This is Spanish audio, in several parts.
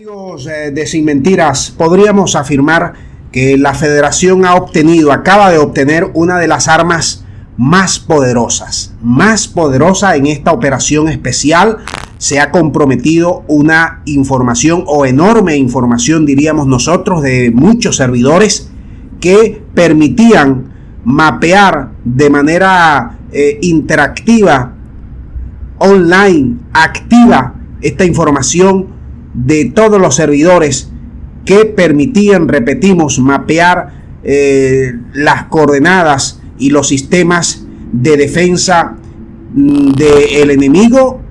Amigos de Sin Mentiras, podríamos afirmar que la Federación acaba de obtener una de las armas más poderosa en esta operación especial. Se ha comprometido una información o enorme información, diríamos nosotros, de muchos servidores que permitían mapear de manera interactiva, online, activa, esta información de todos los servidores que permitían, repetimos, mapear las coordenadas y los sistemas de defensa del enemigo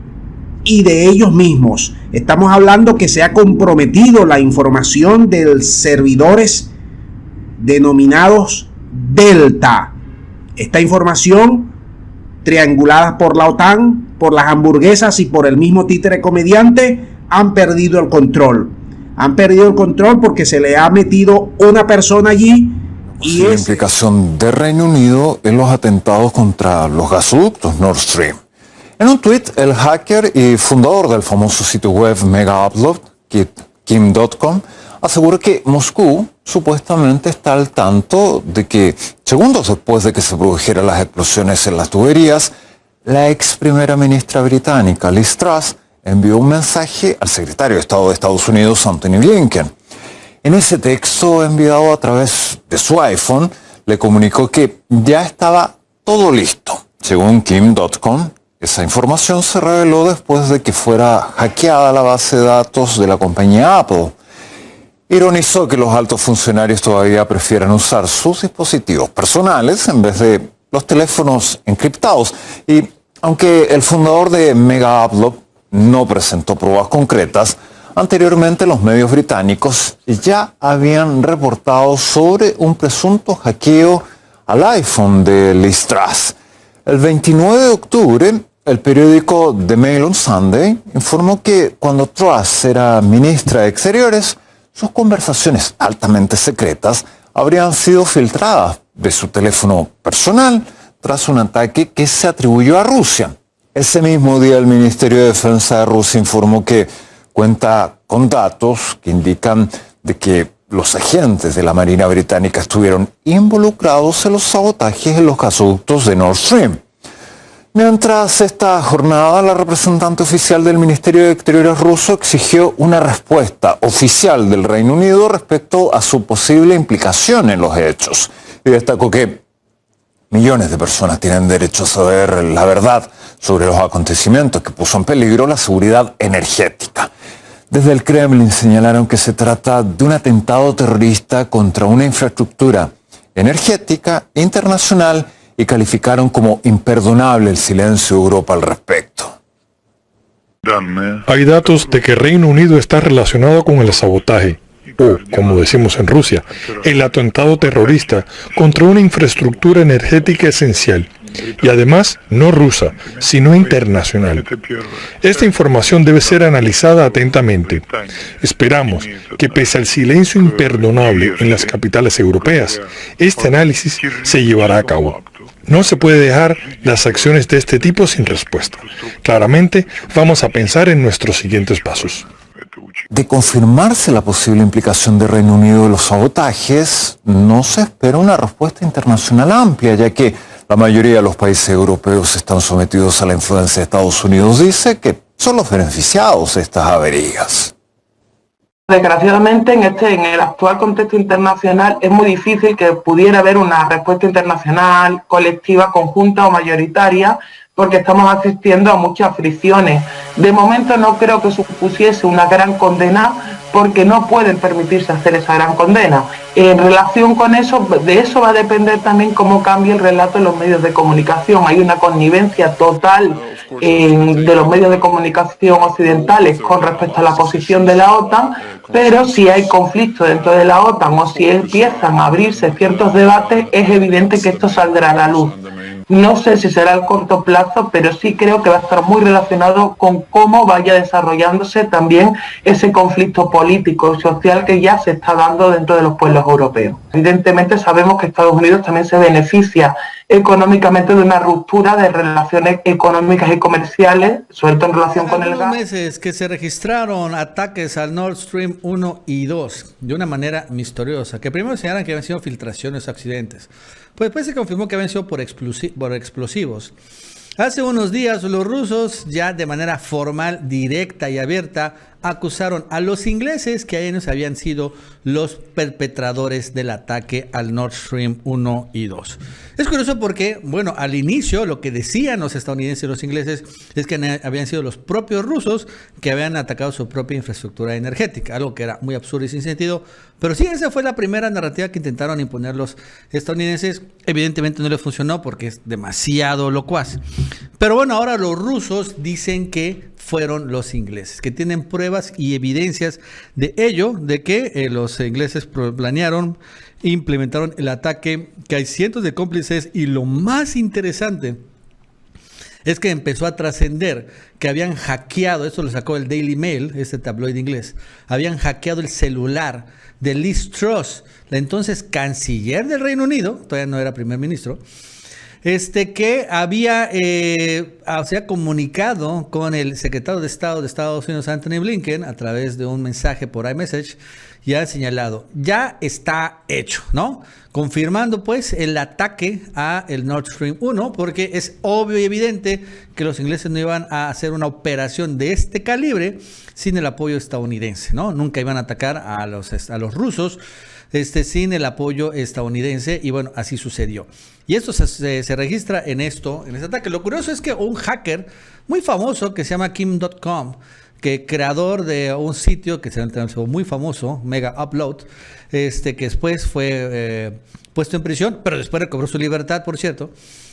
y de ellos mismos. Estamos hablando que se ha comprometido la información de servidores denominados Delta. Esta información triangulada por la OTAN, por las hamburguesas y por el mismo títere comediante, han perdido el control. Han perdido el control porque se le ha metido una persona allí. Y la implicación del Reino Unido en los atentados contra los gasoductos Nord Stream. En un tuit, el hacker y fundador del famoso sitio web Mega Upload, Kim Dotcom, asegura que Moscú supuestamente está al tanto de que, segundos después de que se produjeran las explosiones en las tuberías, la ex primera ministra británica Liz Truss envió un mensaje al secretario de Estado de Estados Unidos, Antony Blinken. En ese texto enviado a través de su iPhone, le comunicó que ya estaba todo listo. Según Kim.com, esa información se reveló después de que fuera hackeada la base de datos de la compañía Apple. Ironizó que los altos funcionarios todavía prefieran usar sus dispositivos personales en vez de los teléfonos encriptados. Y aunque el fundador de Mega Upload no presentó pruebas concretas, anteriormente los medios británicos ya habían reportado sobre un presunto hackeo al iPhone de Liz Truss. El 29 de octubre, el periódico The Mail on Sunday informó que cuando Truss era ministra de Exteriores, sus conversaciones altamente secretas habrían sido filtradas de su teléfono personal tras un ataque que se atribuyó a Rusia. Ese mismo día, el Ministerio de Defensa de Rusia informó que cuenta con datos que indican de que los agentes de la Marina Británica estuvieron involucrados en los sabotajes en los gasoductos de Nord Stream. Mientras esta jornada, la representante oficial del Ministerio de Exteriores ruso exigió una respuesta oficial del Reino Unido respecto a su posible implicación en los hechos y destacó que millones de personas tienen derecho a saber la verdad sobre los acontecimientos que puso en peligro la seguridad energética. Desde el Kremlin señalaron que se trata de un atentado terrorista contra una infraestructura energética internacional y calificaron como imperdonable el silencio de Europa al respecto. Hay datos de que Reino Unido está relacionado con el sabotaje, o, como decimos en Rusia, el atentado terrorista contra una infraestructura energética esencial, y además no rusa, sino internacional. Esta información debe ser analizada atentamente. Esperamos que pese al silencio imperdonable en las capitales europeas, este análisis se llevará a cabo. No se puede dejar las acciones de este tipo sin respuesta. Claramente, vamos a pensar en nuestros siguientes pasos. De confirmarse la posible implicación de Reino Unido en los sabotajes, no se espera una respuesta internacional amplia, ya que la mayoría de los países europeos están sometidos a la influencia de Estados Unidos. Dice que son los beneficiados de estas averías. Desgraciadamente, en el actual contexto internacional es muy difícil que pudiera haber una respuesta internacional, colectiva, conjunta o mayoritaria, porque estamos asistiendo a muchas fricciones. De momento no creo que supusiese una gran condena, porque no pueden permitirse hacer esa gran condena. En relación con eso, de eso va a depender también cómo cambie el relato en los medios de comunicación. Hay una connivencia total de los medios de comunicación occidentales con respecto a la posición de la OTAN, pero si hay conflicto dentro de la OTAN o si empiezan a abrirse ciertos debates, es evidente que esto saldrá a la luz. No sé si será a corto plazo, pero sí creo que va a estar muy relacionado con cómo vaya desarrollándose también ese conflicto político y social que ya se está dando dentro de los pueblos europeos. Evidentemente sabemos que Estados Unidos también se beneficia económicamente de una ruptura de relaciones económicas y comerciales, sobre todo en relación con el gas. Hace unos meses que se registraron ataques al Nord Stream 1 y 2 de una manera misteriosa, que primero señalan que habían sido filtraciones o accidentes, pues después se confirmó que habían sido por explosivos. Hace unos días los rusos ya de manera formal, directa y abierta acusaron a los ingleses que ellos habían sido los perpetradores del ataque al Nord Stream 1 y 2. Es curioso porque, bueno, al inicio lo que decían los estadounidenses y los ingleses es que habían sido los propios rusos que habían atacado su propia infraestructura energética, algo que era muy absurdo y sin sentido. Pero sí, esa fue la primera narrativa que intentaron imponer los estadounidenses. Evidentemente no les funcionó porque es demasiado locuaz. Pero bueno, ahora los rusos dicen que fueron los ingleses, que tienen pruebas y evidencias de ello, de que los ingleses planearon, implementaron el ataque, que hay cientos de cómplices, y lo más interesante es que empezó a trascender que habían hackeado, esto lo sacó el Daily Mail, este tabloide inglés, habían hackeado el celular de Liz Truss, la entonces canciller del Reino Unido, todavía no era primer ministro, que había se ha comunicado con el secretario de Estado de Estados Unidos, Anthony Blinken, a través de un mensaje por iMessage, y ha señalado, ya está hecho, ¿no? Confirmando pues el ataque a el Nord Stream 1, porque es obvio y evidente que los ingleses no iban a hacer una operación de este calibre sin el apoyo estadounidense, ¿no? Nunca iban a atacar a los rusos sin el apoyo estadounidense, y bueno, así sucedió. Y esto se registra en ese ataque. Lo curioso es que un hacker muy famoso que se llama Kim.com, que creador de un sitio que se hizo muy famoso, Mega Upload, que después fue puesto en prisión, pero después recobró su libertad, por cierto.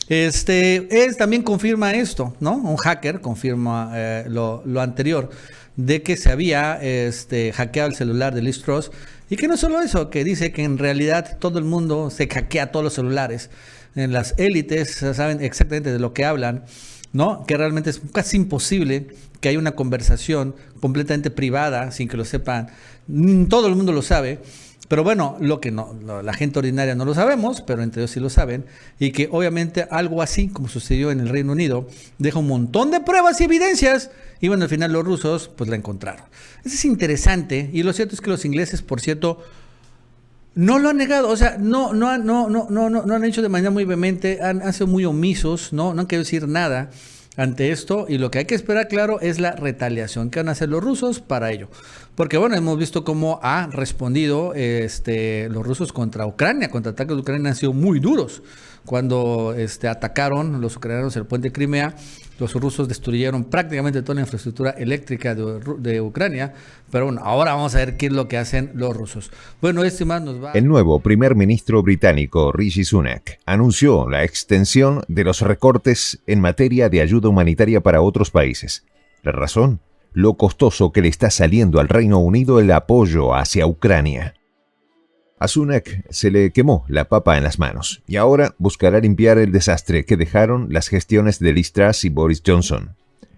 Él también confirma esto, ¿no? Un hacker confirma lo anterior, de que se había hackeado el celular de Liz Truss, y que no solo eso, que dice que en realidad todo el mundo se hackea todos los celulares. En las élites saben exactamente de lo que hablan, ¿no? Que realmente es casi imposible que haya una conversación completamente privada sin que lo sepan. Todo el mundo lo sabe. Pero bueno, la gente ordinaria no lo sabemos, pero entre ellos sí lo saben, y que obviamente algo así como sucedió en el Reino Unido deja un montón de pruebas y evidencias, y bueno, al final los rusos pues la encontraron. Eso es interesante, y lo cierto es que los ingleses, por cierto, no lo han negado, o sea, no han hecho de manera muy vehemente, han sido muy omisos, no han querido decir nada ante esto, y lo que hay que esperar, claro, es la retaliación que van a hacer los rusos para ello. Porque bueno, hemos visto cómo han respondido los rusos contra Ucrania, contra ataques de Ucrania han sido muy duros. Cuando atacaron los ucranianos el puente de Crimea, los rusos destruyeron prácticamente toda la infraestructura eléctrica de Ucrania. Pero bueno, ahora vamos a ver qué es lo que hacen los rusos. Bueno, más nos va. El nuevo primer ministro británico, Rishi Sunak, anunció la extensión de los recortes en materia de ayuda humanitaria para otros países. ¿La razón? Lo costoso que le está saliendo al Reino Unido el apoyo hacia Ucrania. A Sunak se le quemó la papa en las manos y ahora buscará limpiar el desastre que dejaron las gestiones de Liz Truss y Boris Johnson.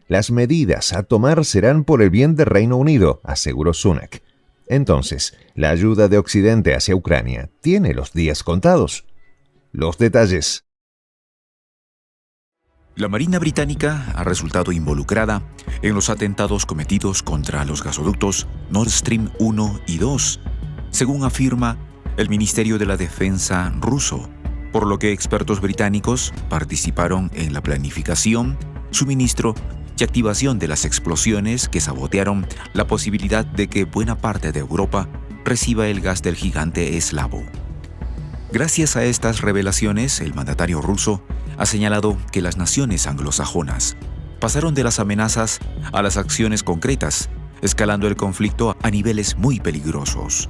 Las medidas a tomar serán por el bien del Reino Unido, aseguró Sunak. Entonces, ¿la ayuda de Occidente hacia Ucrania tiene los días contados? Los detalles. La Marina Británica ha resultado involucrada en los atentados cometidos contra los gasoductos Nord Stream 1 y 2, según afirma el Ministerio de la Defensa ruso, por lo que expertos británicos participaron en la planificación, suministro y activación de las explosiones que sabotearon la posibilidad de que buena parte de Europa reciba el gas del gigante eslavo. Gracias a estas revelaciones, el mandatario ruso ha señalado que las naciones anglosajonas pasaron de las amenazas a las acciones concretas, escalando el conflicto a niveles muy peligrosos.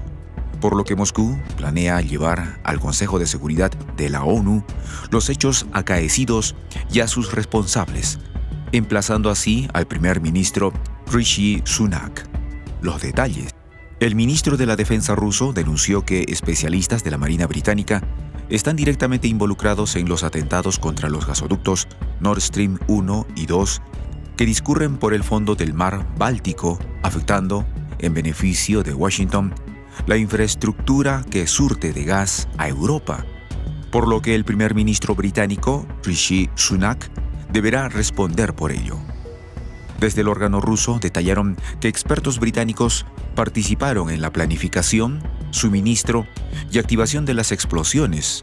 Por lo que Moscú planea llevar al Consejo de Seguridad de la ONU los hechos acaecidos y a sus responsables, emplazando así al primer ministro Rishi Sunak. Los detalles. El ministro de la Defensa ruso denunció que especialistas de la Marina Británica están directamente involucrados en los atentados contra los gasoductos Nord Stream 1 y 2 que discurren por el fondo del mar Báltico, afectando, en beneficio de Washington, la infraestructura que surte de gas a Europa, por lo que el primer ministro británico, Rishi Sunak, deberá responder por ello. Desde el órgano ruso detallaron que expertos británicos participaron en la planificación, suministro y activación de las explosiones.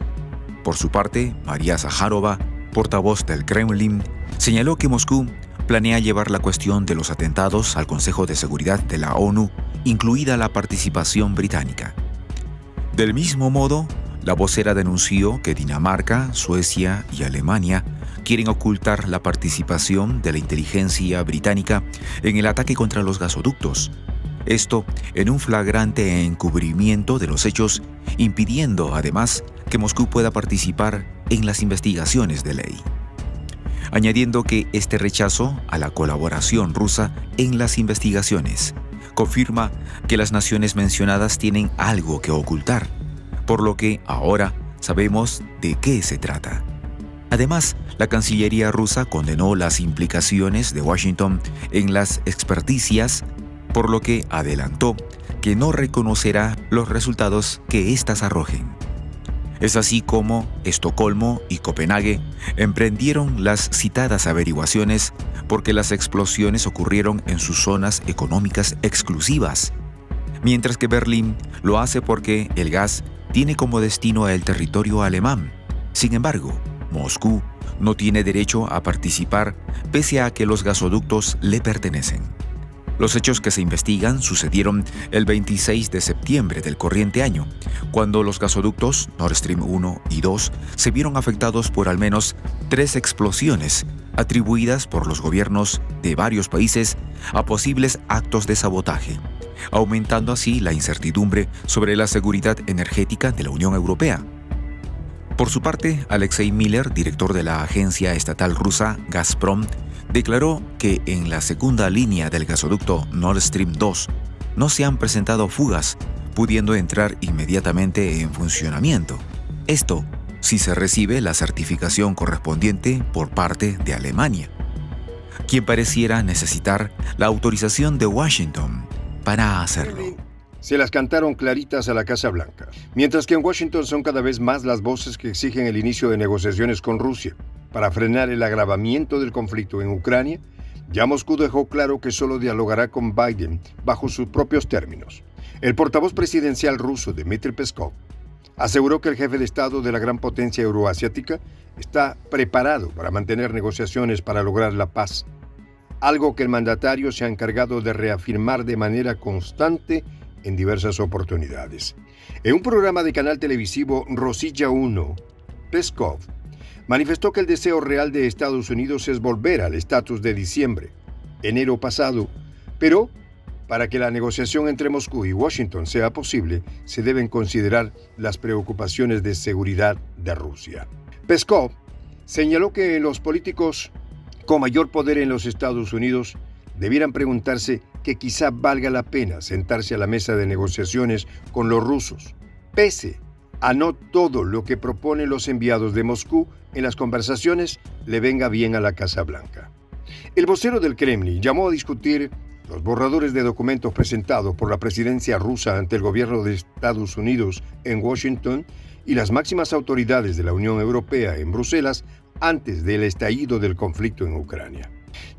Por su parte, María Zaharova, portavoz del Kremlin, señaló que Moscú planea llevar la cuestión de los atentados al Consejo de Seguridad de la ONU, incluida la participación británica. Del mismo modo, la vocera denunció que Dinamarca, Suecia y Alemania quieren ocultar la participación de la inteligencia británica en el ataque contra los gasoductos. Esto en un flagrante encubrimiento de los hechos, impidiendo además que Moscú pueda participar en las investigaciones de ley. Añadiendo que este rechazo a la colaboración rusa en las investigaciones confirma que las naciones mencionadas tienen algo que ocultar, por lo que ahora sabemos de qué se trata. Además, la Cancillería rusa condenó las implicaciones de Washington en las experticias, por lo que adelantó que no reconocerá los resultados que éstas arrojen. Es así como Estocolmo y Copenhague emprendieron las citadas averiguaciones porque las explosiones ocurrieron en sus zonas económicas exclusivas, mientras que Berlín lo hace porque el gas tiene como destino el territorio alemán. Sin embargo, Moscú no tiene derecho a participar pese a que los gasoductos le pertenecen. Los hechos que se investigan sucedieron el 26 de septiembre del corriente año, cuando los gasoductos Nord Stream 1 y 2 se vieron afectados por al menos 3 explosiones atribuidas por los gobiernos de varios países a posibles actos de sabotaje, aumentando así la incertidumbre sobre la seguridad energética de la Unión Europea. Por su parte, Alexei Miller, director de la agencia estatal rusa Gazprom, declaró que en la segunda línea del gasoducto Nord Stream 2 no se han presentado fugas, pudiendo entrar inmediatamente en funcionamiento. Esto si se recibe la certificación correspondiente por parte de Alemania, quien pareciera necesitar la autorización de Washington para hacerlo. Se las cantaron claritas a la Casa Blanca, mientras que en Washington son cada vez más las voces que exigen el inicio de negociaciones con Rusia para frenar el agravamiento del conflicto en Ucrania. Ya Moscú dejó claro que solo dialogará con Biden bajo sus propios términos. El portavoz presidencial ruso, Dmitry Peskov, aseguró que el jefe de Estado de la gran potencia euroasiática está preparado para mantener negociaciones para lograr la paz, algo que el mandatario se ha encargado de reafirmar de manera constante en diversas oportunidades. En un programa de canal televisivo Rosilla 1, Peskov manifestó que el deseo real de Estados Unidos es volver al estatus de diciembre, enero pasado, pero para que la negociación entre Moscú y Washington sea posible, se deben considerar las preocupaciones de seguridad de Rusia. Peskov señaló que los políticos con mayor poder en los Estados Unidos debieran preguntarse que quizá valga la pena sentarse a la mesa de negociaciones con los rusos, pese a no todo lo que proponen los enviados de Moscú en las conversaciones le venga bien a la Casa Blanca. El vocero del Kremlin llamó a discutir los borradores de documentos presentados por la presidencia rusa ante el gobierno de Estados Unidos en Washington y las máximas autoridades de la Unión Europea en Bruselas antes del estallido del conflicto en Ucrania.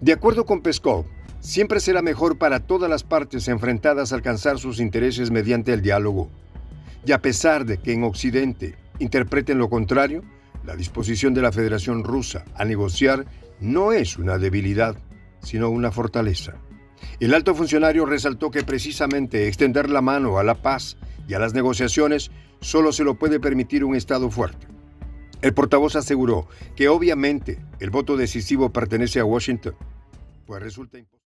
De acuerdo con Peskov, siempre será mejor para todas las partes enfrentadas alcanzar sus intereses mediante el diálogo. Y a pesar de que en Occidente interpreten lo contrario, la disposición de la Federación Rusa a negociar no es una debilidad, sino una fortaleza. El alto funcionario resaltó que precisamente extender la mano a la paz y a las negociaciones solo se lo puede permitir un Estado fuerte. El portavoz aseguró que obviamente el voto decisivo pertenece a Washington, pues resulta imposible.